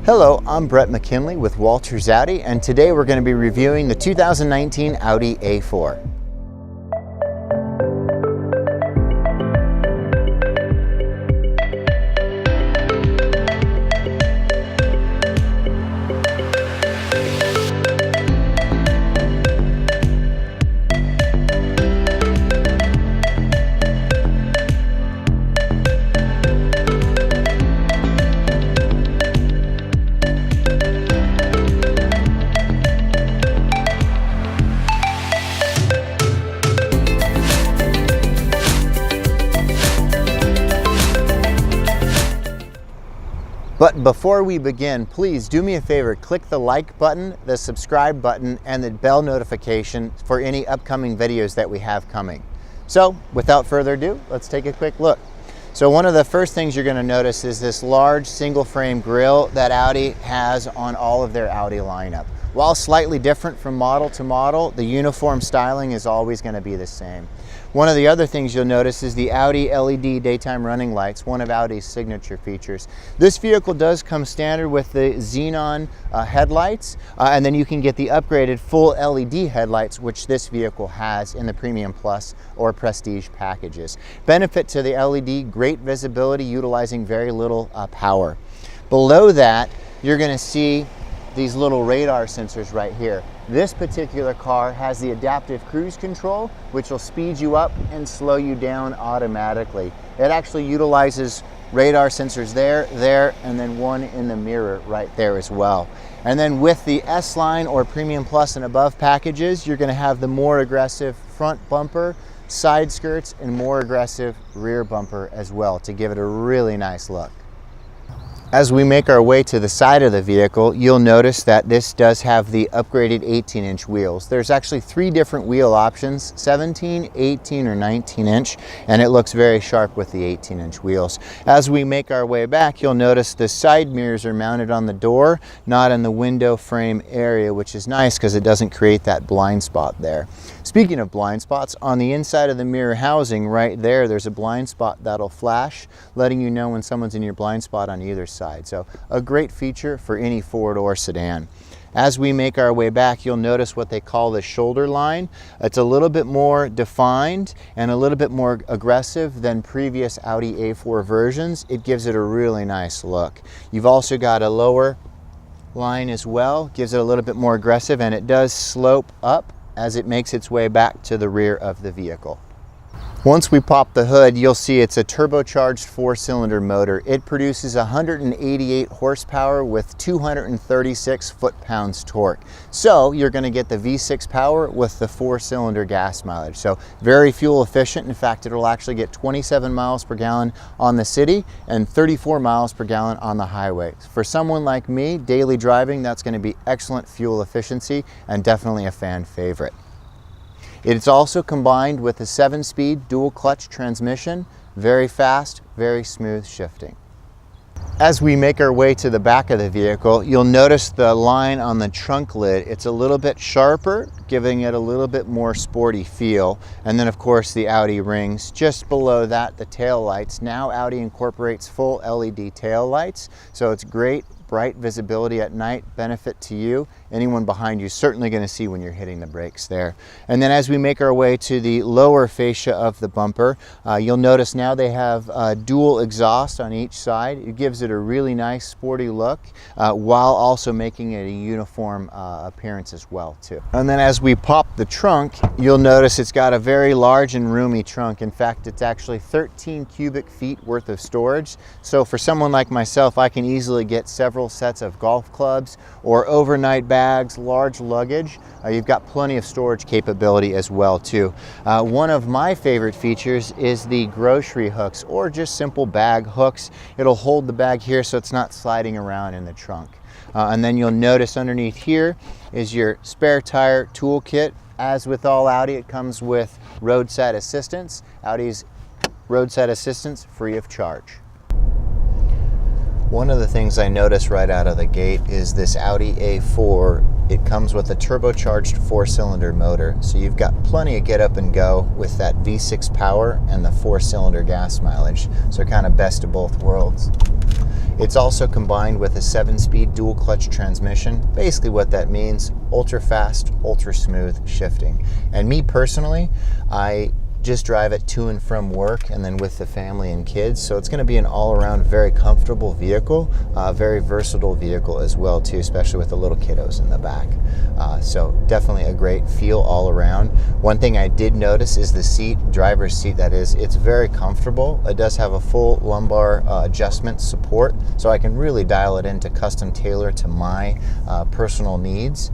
Hello, I'm Brett McKinley with Walters Audi, and today we're going to be reviewing the 2019 Audi A4. But before we begin, please do me a favor, click the like button, the subscribe button, and the bell notification for any upcoming videos that we have coming. So without further ado, let's take a quick look. So one of the first things you're going to notice is this large single frame grille that Audi has on all of their Audi lineup. While slightly different from model to model, the uniform styling is always going to be the same. One of the other things you'll notice is the Audi LED daytime running lights, one of Audi's signature features. This vehicle does come standard with the xenon headlights, and then you can get the upgraded full LED headlights, which this vehicle has in the Premium Plus or Prestige packages. Benefit to the LED, great visibility utilizing very little power. Below that, you're going to see these little radar sensors right here. This particular car has the adaptive cruise control, which will speed you up and slow you down automatically. It actually utilizes radar sensors there, and then one in the mirror right there as well. And then with the S-Line or Premium Plus and above packages, you're going to have the more aggressive front bumper, side skirts, and more aggressive rear bumper as well to give it a really nice look. As we make our way to the side of the vehicle, you'll notice that this does have the upgraded 18-inch wheels. There's actually three different wheel options, 17, 18, or 19-inch, and it looks very sharp with the 18-inch wheels. As we make our way back, you'll notice the side mirrors are mounted on the door, not in the window frame area, which is nice because it doesn't create that blind spot there. Speaking of blind spots, on the inside of the mirror housing right there's a blind spot that'll flash, letting you know when someone's in your blind spot on either side. So a great feature for any four-door sedan. As we make our way back, you'll notice what they call the shoulder line. It's a little bit more defined and a little bit more aggressive than previous Audi A4 versions. It gives it a really nice look. You've also got a lower line as well, gives it a little bit more aggressive, and it does slope up as it makes its way back to the rear of the vehicle. Once we pop the hood, you'll see it's a turbocharged four-cylinder motor. It produces 188 horsepower with 236 foot-pounds torque. So you're going to get the V6 power with the four-cylinder gas mileage. So very fuel efficient. In fact, it'll actually get 27 miles per gallon on the city and 34 miles per gallon on the highway. For someone like me, daily driving, that's going to be excellent fuel efficiency and definitely a fan favorite. It's also combined with a 7-speed dual clutch transmission, very fast, very smooth shifting. As we make our way to the back of the vehicle, you'll notice the line on the trunk lid. It's a little bit sharper, giving it a little bit more sporty feel. And then of course the Audi rings. Just below that, the tail lights. Now Audi incorporates full LED tail lights, so it's great. Bright visibility at night, benefit to you. Anyone behind you is certainly going to see when you're hitting the brakes there. And then as we make our way to the lower fascia of the bumper, you'll notice now they have dual exhaust on each side. It gives it a really nice sporty look while also making it a uniform appearance as well too. And then as we pop the trunk, you'll notice it's got a very large and roomy trunk. In fact, it's actually 13 cubic feet worth of storage. So for someone like myself, I can easily get several sets of golf clubs or overnight bags, large luggage. You've got plenty of storage capability as well too. One of my favorite features is the grocery hooks or just simple bag hooks. It'll hold the bag here so it's not sliding around in the trunk. And then you'll notice underneath here is your spare tire toolkit. As with all Audi, it comes with roadside assistance. Audi's roadside assistance free of charge. One of the things I noticed right out of the gate is this Audi A4. It comes with a turbocharged four-cylinder motor, so you've got plenty of get up and go with that V6 power and the four-cylinder gas mileage, so kind of best of both worlds. It's also combined with a 7-speed dual clutch transmission. Basically what that means, ultra fast, ultra smooth shifting. And me personally, I just drive it to and from work and then with the family and kids. So it's going to be an all-around very comfortable vehicle, very versatile vehicle as well too, especially with the little kiddos in the back. So definitely a great feel all around. One thing I did notice is the seat, driver's seat that is, it's very comfortable. It does have a full lumbar adjustment support, so I can really dial it in to custom tailor to my personal needs,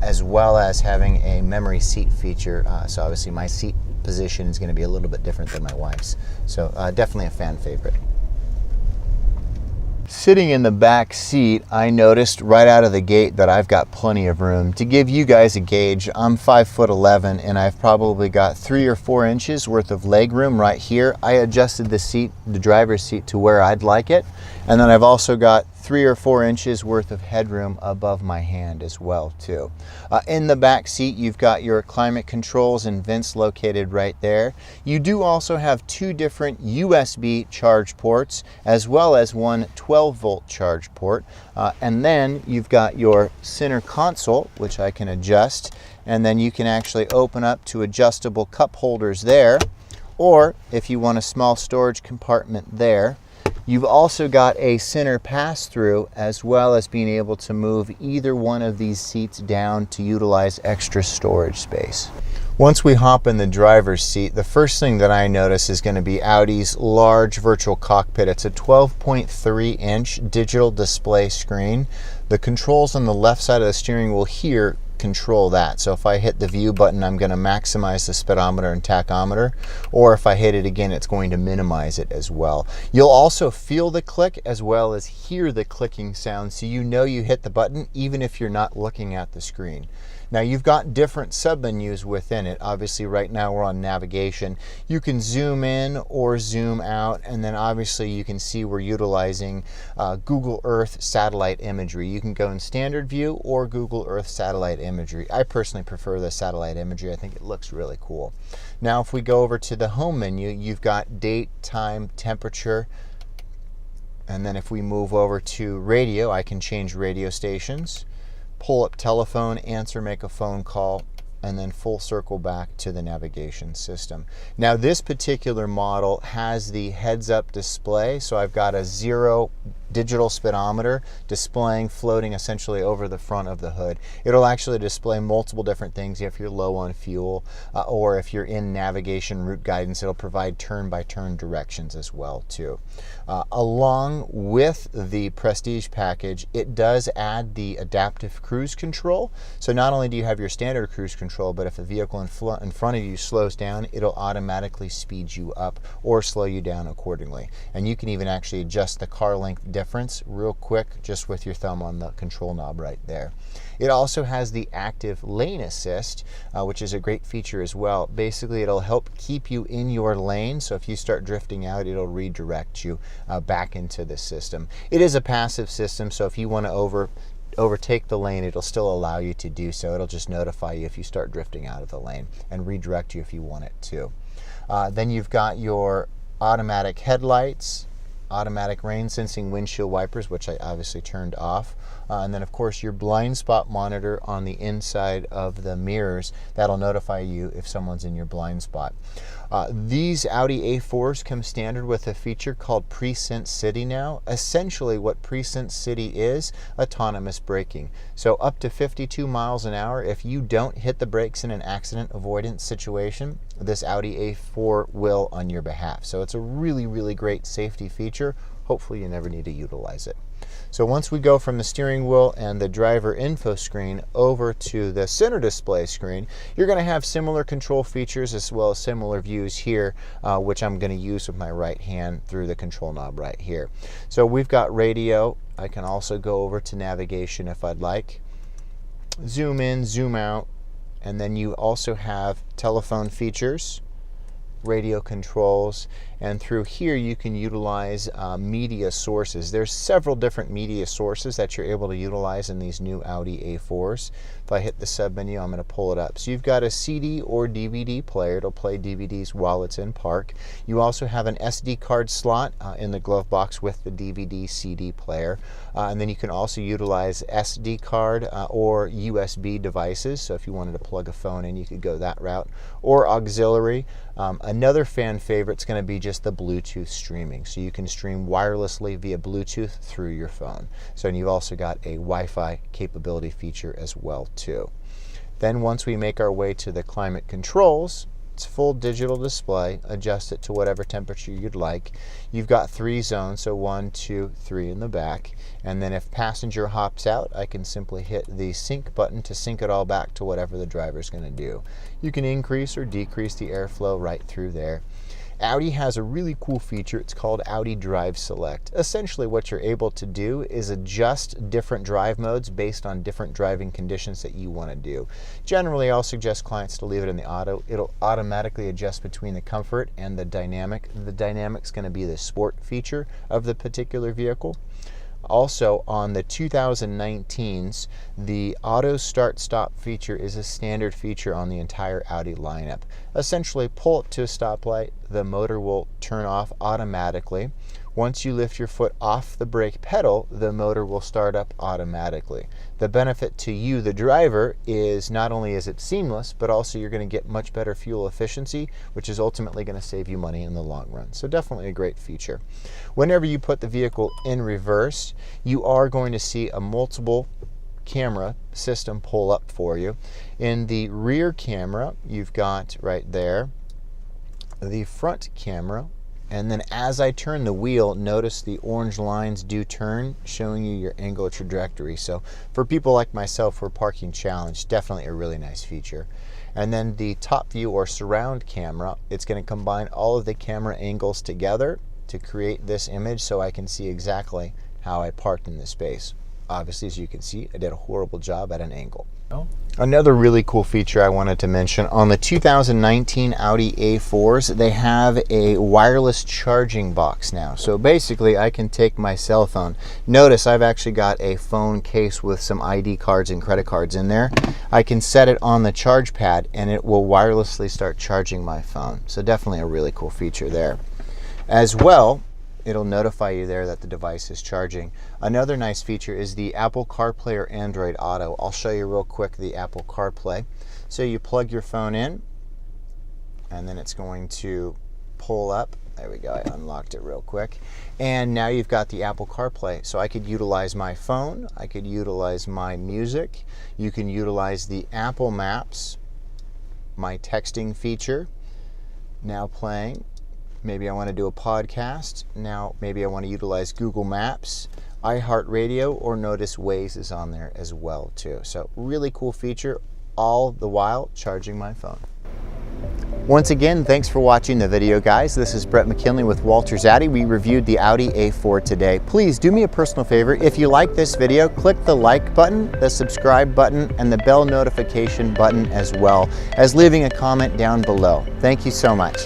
as well as having a memory seat feature. So obviously my seat position is going to be a little bit different than my wife's. So definitely a fan favorite. Sitting in the back seat, I noticed right out of the gate that I've got plenty of room. To give you guys a gauge, I'm 5'11" and I've probably got 3 or 4 inches worth of leg room right here. I adjusted the seat, the driver's seat, to where I'd like it. And then I've also got 3 or 4 inches worth of headroom above my hand as well too. In the back seat, you've got your climate controls and vents located right there. You do also have 2 different USB charge ports, as well as one 12-volt charge port. And then you've got your center console, which I can adjust, and then you can actually open up to adjustable cup holders there, or if you want a small storage compartment there. You've also got a center pass-through, as well as being able to move either one of these seats down to utilize extra storage space. Once we hop in the driver's seat, the first thing that I notice is going to be Audi's large virtual cockpit. It's a 12.3-inch digital display screen. The controls on the left side of the steering wheel here control that. So if I hit the view button, I'm going to maximize the speedometer and tachometer, or if I hit it again, it's going to minimize it as well. You'll also feel the click as well as hear the clicking sound, so you know you hit the button even if you're not looking at the screen. Now you've got different submenus within it. Obviously right now we're on navigation. You can zoom in or zoom out, and then obviously you can see we're utilizing Google Earth satellite imagery. You can go in standard view or Google Earth satellite imagery. I personally prefer the satellite imagery. I think it looks really cool. Now if we go over to the home menu, you've got date, time, temperature, and then if we move over to radio, I can change radio stations, pull up telephone, answer, make a phone call, and then full circle back to the navigation system. Now this particular model has the heads-up display, so I've got a 0 digital speedometer displaying, floating essentially over the front of the hood. It'll actually display multiple different things if you're low on fuel, or if you're in navigation route guidance, it'll provide turn-by-turn directions as well too. Along with the Prestige package, it does add the adaptive cruise control. So not only do you have your standard cruise control, but if the vehicle in front of you slows down, it'll automatically speed you up or slow you down accordingly. And you can even actually adjust the car length difference real quick just with your thumb on the control knob right there. It also has the active lane assist, which is a great feature as well. Basically, it'll help keep you in your lane, so if you start drifting out, it'll redirect you back into the system. It is a passive system, so if you want to overtake the lane, it'll still allow you to do so. It'll just notify you if you start drifting out of the lane and redirect you if you want it to. Then you've got your automatic headlights, automatic rain sensing windshield wipers, which I obviously turned off, and then of course your blind spot monitor on the inside of the mirrors. That'll notify you if someone's in your blind spot. These Audi A4s come standard with a feature called Presense City now. Essentially what Presense City is, autonomous braking. So up to 52 miles an hour, if you don't hit the brakes in an accident avoidance situation, this Audi A4 will on your behalf. So it's a really, really great safety feature. Hopefully you never need to utilize it. So once we go from the steering wheel and the driver info screen over to the center display screen, you're going to have similar control features as well as similar views here, which I'm going to use with my right hand through the control knob right here. So we've got radio. I can also go over to navigation if I'd like. Zoom in, zoom out, and then you also have telephone features, radio controls, and through here you can utilize media sources. There's several different media sources that you're able to utilize in these new Audi A4s. If I hit the sub menu, I'm going to pull it up. So you've got a CD or DVD player. It'll play DVDs while it's in park. You also have an SD card slot in the glove box with the DVD CD player, and then you can also utilize SD card or USB devices. So if you wanted to plug a phone in, you could go that route, or auxiliary. Another fan favorite is going to be just the Bluetooth streaming. So you can stream wirelessly via Bluetooth through your phone. So, and you've also got a Wi-Fi capability feature as well too. Then once we make our way to the climate controls, it's full digital display. Adjust it to whatever temperature you'd like. You've got 3 zones, so 1, 2, 3 in the back. And then if passenger hops out, I can simply hit the sync button to sync it all back to whatever the driver's going to do. You can increase or decrease the airflow right through there. Audi has a really cool feature. It's called Audi Drive Select. Essentially what you're able to do is adjust different drive modes based on different driving conditions that you want to do. Generally, I'll suggest clients to leave it in the auto. It'll automatically adjust between the comfort and the dynamic. The dynamic's going to be the sport feature of the particular vehicle. Also, on the 2019s, the auto start stop feature is a standard feature on the entire Audi lineup. Essentially, pull up to a stoplight, the motor will turn off automatically. Once you lift your foot off the brake pedal, the motor will start up automatically. The benefit to you, the driver, is not only is it seamless, but also you're going to get much better fuel efficiency, which is ultimately going to save you money in the long run. So definitely a great feature. Whenever you put the vehicle in reverse, you are going to see a multiple camera system pull up for you. In the rear camera, you've got right there the front camera. And then as I turn the wheel, notice the orange lines do turn, showing you your angular trajectory. So for people like myself who are parking challenged, definitely a really nice feature. And then the top view or surround camera, it's going to combine all of the camera angles together to create this image so I can see exactly how I parked in this space. Obviously, as you can see, I did a horrible job at an angle. Another really cool feature I wanted to mention, on the 2019 Audi A4s, they have a wireless charging box now. So basically, I can take my cell phone. Notice I've actually got a phone case with some ID cards and credit cards in there. I can set it on the charge pad and it will wirelessly start charging my phone. So definitely a really cool feature there. As well, it'll notify you there that the device is charging. Another nice feature is the Apple CarPlay or Android Auto. I'll show you real quick the Apple CarPlay. So you plug your phone in, and then it's going to pull up. There we go, I unlocked it real quick. And now you've got the Apple CarPlay. So I could utilize my phone, I could utilize my music, you can utilize the Apple Maps, my texting feature, now playing. Maybe I want to do a podcast. Now maybe I want to utilize Google Maps, iHeartRadio, or notice Waze is on there as well too. So really cool feature, all the while charging my phone. Once again, thanks for watching the video, guys. This is Brett McKinley with Walters Audi. We reviewed the Audi A4 today. Please do me a personal favor. If you like this video, click the like button, the subscribe button, and the bell notification button, as well as leaving a comment down below. Thank you so much.